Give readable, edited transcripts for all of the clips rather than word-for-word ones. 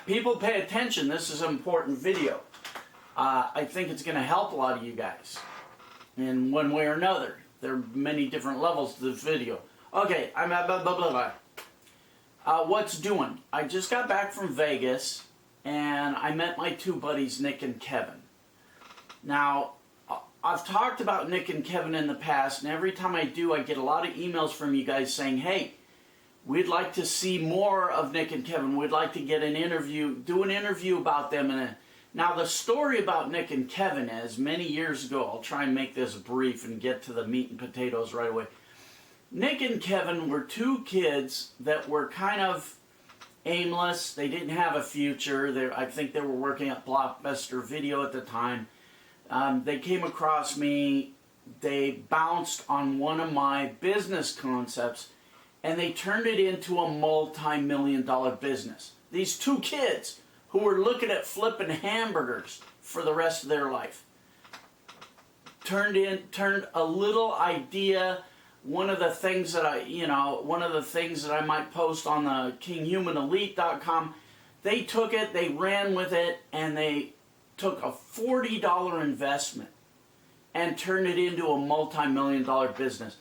people pay attention. This is an important video. I think it's going to help a lot of you guys in one way or another. There are many different levels to this video. Okay, I'm at blah, blah, blah, blah. What's doing? I just got back from Vegas, and I met my two buddies, Nick and Kevin. Now, I've talked about Nick and Kevin in the past, and every time I do, I get a lot of emails from you guys saying, hey, we'd like to see more of Nick and Kevin. We'd like to get an interview, do an interview about them. Now, the story about Nick and Kevin is, many years ago, I'll try and make this brief and get to the meat and potatoes right away. Nick and Kevin were two kids that were kind of aimless. They didn't have a future. I think they were working at Blockbuster Video at the time. They came across me. They bounced on one of my business concepts, and they turned it into a multi-million-dollar business. These two kids who were looking at flipping hamburgers for the rest of their life turned a little idea. One of the things that I might post on the KinghumanElite.com, they took it, they ran with it, and they took a $40 investment and turned it into a multi-million-dollar business.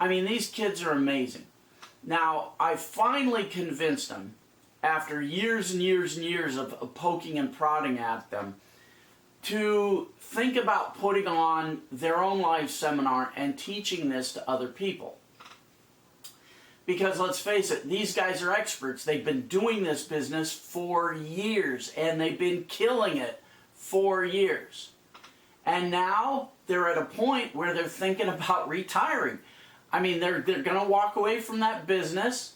I mean, these kids are amazing. Now, I finally convinced them, after years and years and years of poking and prodding at them, to think about putting on their own live seminar and teaching this to other people. Because let's face it, these guys are experts. They've been doing this business for years, and they've been killing it for years. And now they're at a point where they're thinking about retiring. I mean, they're going to walk away from that business,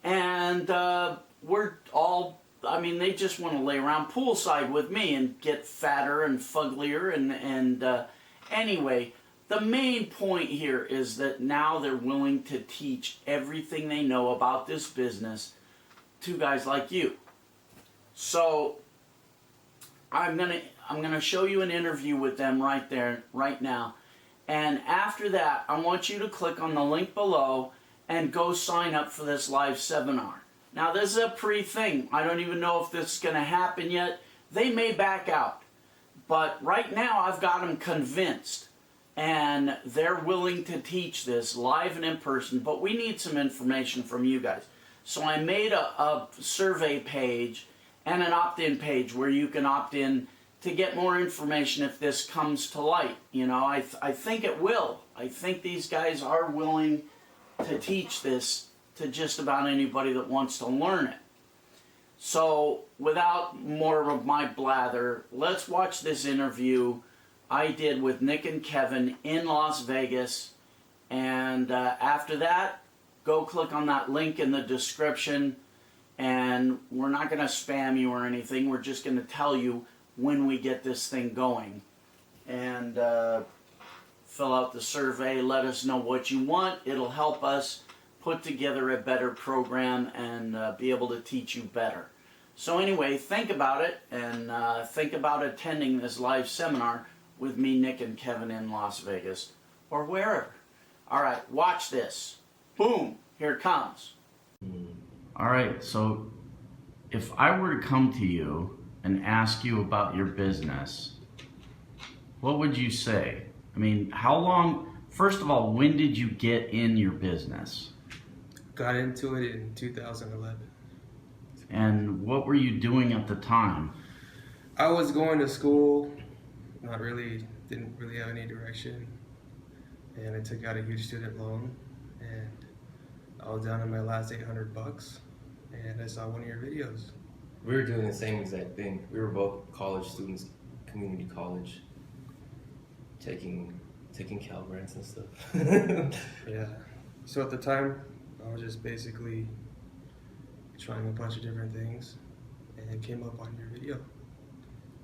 and they just want to lay around poolside with me and get fatter and fugglier. Anyway, the main point here is that now they're willing to teach everything they know about this business to guys like you. So I'm gonna show you an interview with them right now. And after that, I want you to click on the link below and go sign up for this live seminar. Now, this is a pre-thing. I don't even know if this is going to happen yet. They may back out. But right now, I've got them convinced. And they're willing to teach this live and in person. But we need some information from you guys. So I made a survey page and an opt-in page where you can opt in to get more information if this comes to light. You know, I think it will. I think these guys are willing to teach this to just about anybody that wants to learn it. So, without more of my blather, let's watch this interview I did with Nick and Kevin in Las Vegas. And after that, go click on that link in the description. And we're not going to spam you or anything. We're just going to tell you when we get this thing going. And fill out the survey. Let us know what you want. It'll help us put together a better program and be able to teach you better. So anyway, think about it, and think about attending this live seminar with me, Nick, and Kevin in Las Vegas, or wherever. All right, watch this. Boom, here it comes. All right, so if I were to come to you and ask you about your business, what would you say? I mean, how long, first of all, when did you get in your business? Got into it in 2011. And what were you doing at the time? I was going to school, didn't really have any direction, and I took out a huge student loan, and I was down to my last $800, and I saw one of your videos. We were doing the same exact thing. We were both college students, community college, taking Cal grants and stuff. Yeah. So at the time, I was just basically trying a bunch of different things, and it came up on your video.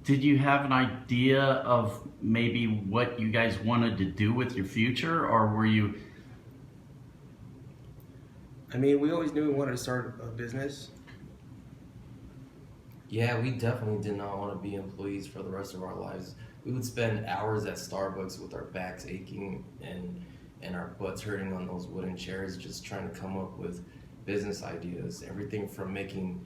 Did you have an idea of maybe what you guys wanted to do with your future, or were you? I mean, we always knew we wanted to start a business. Yeah, we definitely did not want to be employees for the rest of our lives. We would spend hours at Starbucks with our backs aching and our butts hurting on those wooden chairs, just trying to come up with business ideas. Everything from making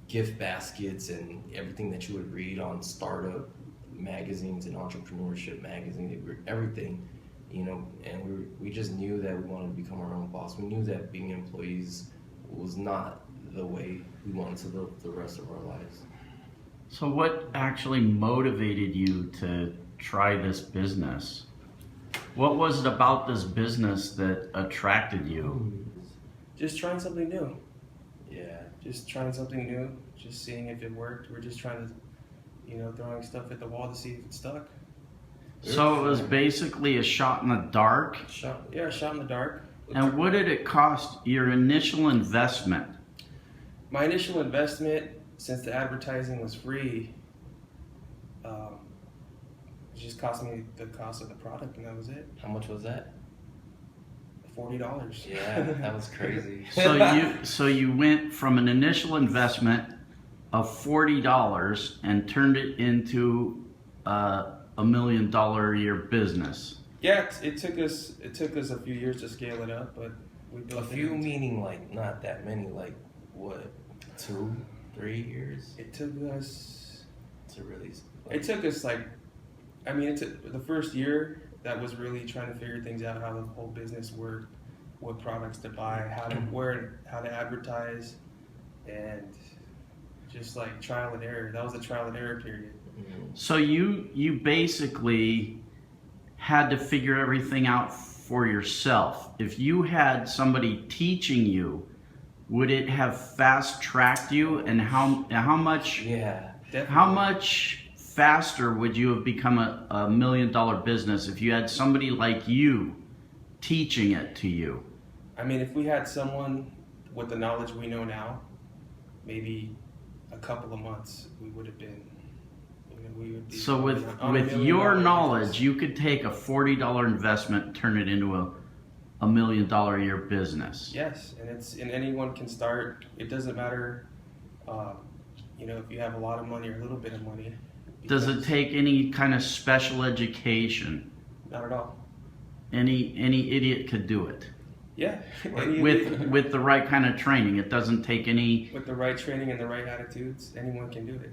gift baskets and everything that you would read on startup magazines and entrepreneurship magazines, everything, you know. And we just knew that we wanted to become our own boss. We knew that being employees was not the way we wanted to live the rest of our lives. So what actually motivated you to try this business? What was it about this business that attracted you? Just trying something new. Yeah. Just trying something new. Just seeing if it worked. We're just trying to, you know, throwing stuff at the wall to see if it stuck. So it was basically a shot in the dark? Shot in the dark. And what did it cost, your initial investment? My initial investment, since the advertising was free, it just cost me the cost of the product, and that was it. How much was that? $40. Yeah, that was crazy. So you went from an initial investment of $40 and turned it into $1 million a year business. Yeah, it took us a few years to scale it up, but we built A few meaning like not that many, like what, 2-3 years It took us. to really. It took us like, I mean, it took the first year. That was really trying to figure things out, how the whole business worked, what products to buy, how to advertise, and just like trial and error. That was a trial and error period. So you basically had to figure everything out for yourself. If you had somebody teaching you, would it have fast tracked you? And how much? Yeah. Definitely. How much faster would you have become a $1 million business if you had somebody like you teaching it to you? I mean, if we had someone with the knowledge we know now, maybe a couple of months, we would have been. We would be So with on $1 million your knowledge, business. you could take a $40 investment and turn it into a $1 million a year business. Yes, and anyone can start. It doesn't matter, you know, if you have a lot of money or a little bit of money. Does it take any kind of special education? Not at all. Any idiot could do it. Yeah, With the right kind of training. It doesn't take any. with the right training and the right attitudes, anyone can do it.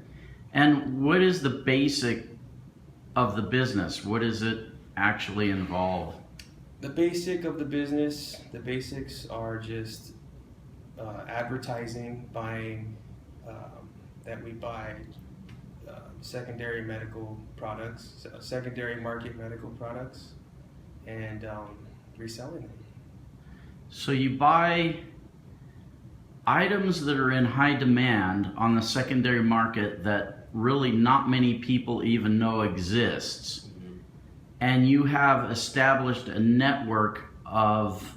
And what is the basic of the business? What does it actually involve? The basic of the business, the basics are just advertising, buying, that we buy secondary medical products, secondary market medical products, and reselling them. So you buy items that are in high demand on the secondary market that really not many people even know exists. And you have established a network of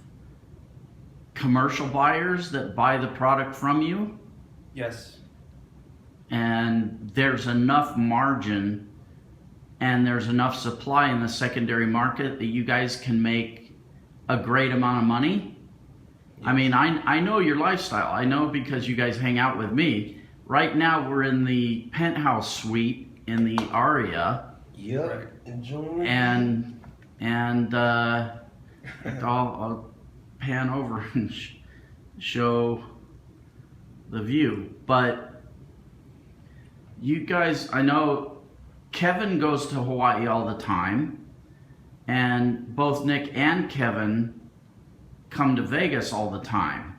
commercial buyers that buy the product from you, Yes. and there's enough margin and there's enough supply in the secondary market that you guys can make a great amount of money. I mean, I know your lifestyle. I know because you guys hang out with me. Right now we're in the penthouse suite in the Aria. Yep. Right. Enjoying. And I'll pan over and show the view. But you guys, I know Kevin goes to Hawaii all the time, and both Nick and Kevin come to Vegas all the time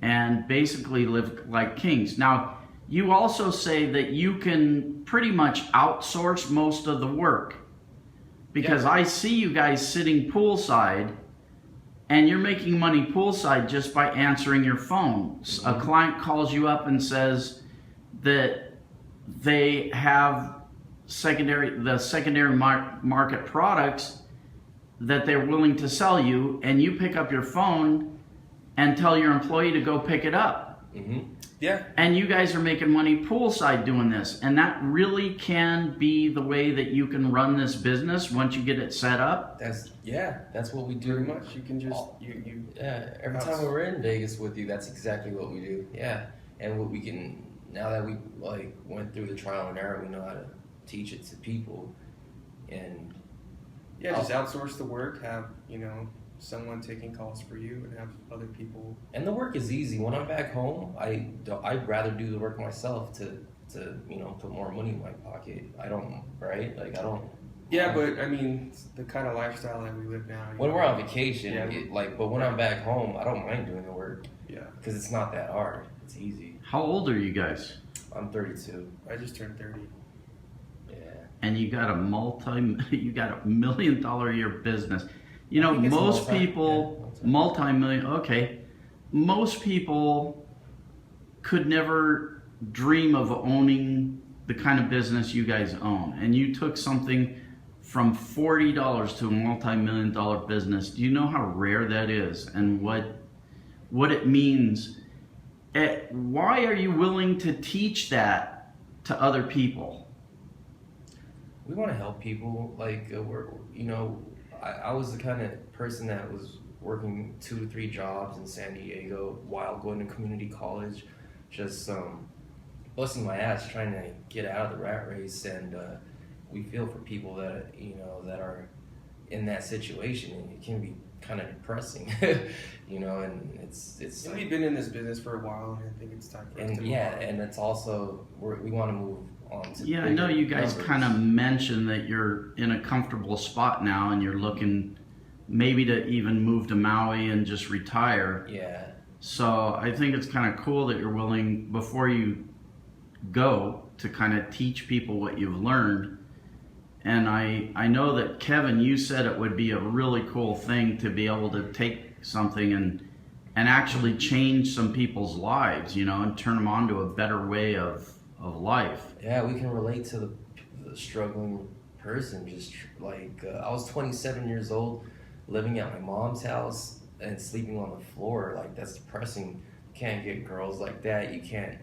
and basically live like kings. Now, you also say that you can pretty much outsource most of the work, because I see you guys sitting poolside and you're making money poolside just by answering your phone. A client calls you up and says that they have the secondary market products that they're willing to sell you, and you pick up your phone and tell your employee to go pick it up. Yeah. And you guys are making money poolside doing this, and that really can be the way that you can run this business once you get it set up. That's what we do. Pretty much. You can just Every time we're in Vegas with you, that's exactly what we do. Yeah, and what we can, now that we like went through the trial and error, we know how to teach it to people, and just outsource the work. Have, you know, someone taking calls for you and have other people. And the work is easy. When I'm back home, I'd rather do the work myself to put more money in my pocket. I don't, right? Like I don't. Yeah, but I mean, the kind of lifestyle that we live now. When we're on vacation, Yeah. but when I'm back home, I don't mind doing the work. Yeah. Because it's not that hard. It's easy. How old are you guys? I'm 32. I just turned 30. Yeah. And you got a $1 million a year business. You know, I think it's most people, multi-million, okay. Most people could never dream of owning the kind of business you guys own. And you took something from $40 to a multi-million business. Do you know how rare that is and what it means? Why are you willing to teach that to other people? We want to help people. Like I was the kind of person that was working 2 to 3 jobs in San Diego while going to community college, just busting my ass trying to get out of the rat race. And we feel for people that that are in that situation, and it can be kind of depressing, and it's. And we've been in this business for a while, and I think it's time for us to move on. And it's also we want to move on to. Yeah, I know you guys numbers. kind of mentioned that you're in a comfortable spot now, and you're looking maybe to even move to Maui and just retire. Yeah. So I think it's kind of cool that you're willing, before you go, to kind of teach people what you've learned. And I know that, Kevin, you said it would be a really cool thing to be able to take something and actually change some people's lives, and turn them on to a better way of life. Yeah, we can relate to the struggling person. Just like I was 27 years old, living at my mom's house and sleeping on the floor. Like, that's depressing. You can't get girls like that. You can't,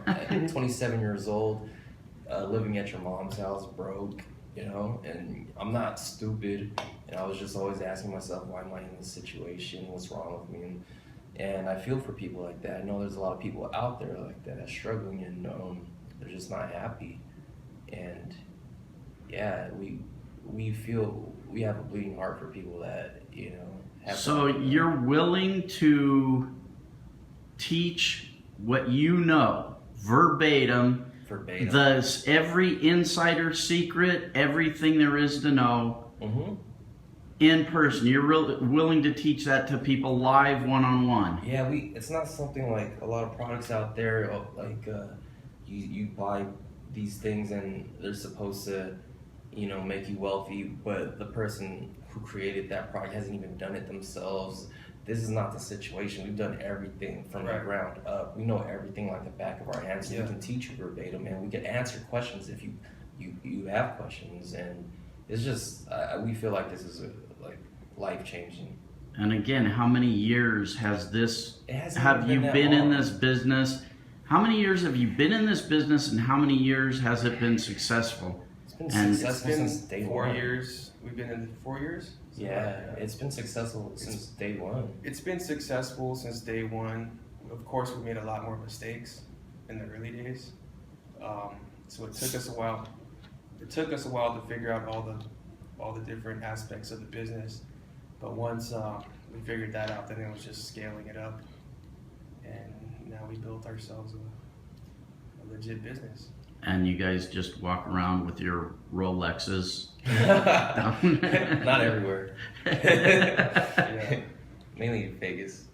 at 27 years old, living at your mom's house, broke. And I'm not stupid, and I was just always asking myself, why am I in this situation? What's wrong with me? And I feel for people like that. I know there's a lot of people out there like that are struggling, and they're just not happy. And yeah, we feel we have a bleeding heart for people that have. So you're willing to teach what you know verbatim. Every insider secret, everything there is to know, in person. You're willing to teach that to people live, one-on-one. Yeah, it's not something like a lot of products out there, like you buy these things and they're supposed to, make you wealthy, but the person who created that product hasn't even done it themselves. This is not the situation. We've done everything from the ground up. We know everything like the back of our hands. So we can teach you verbatim, and we can answer questions if you have questions. And it's just we feel like this is like life changing. And again, how many years have you been in this business? How many years have you been in this business, and how many years has it been successful? It's been successful since day 4 one. years. We've been in 4 years. Yeah, it's been successful since day one. It's been successful since day one. Of course, we made a lot more mistakes in the early days. So it took us a while. It took us a while to figure out all the different aspects of the business. But once we figured that out, then it was just scaling it up. And now we built ourselves a legit business. And you guys just walk around with your Rolexes? Not everywhere. Yeah. Mainly in Vegas.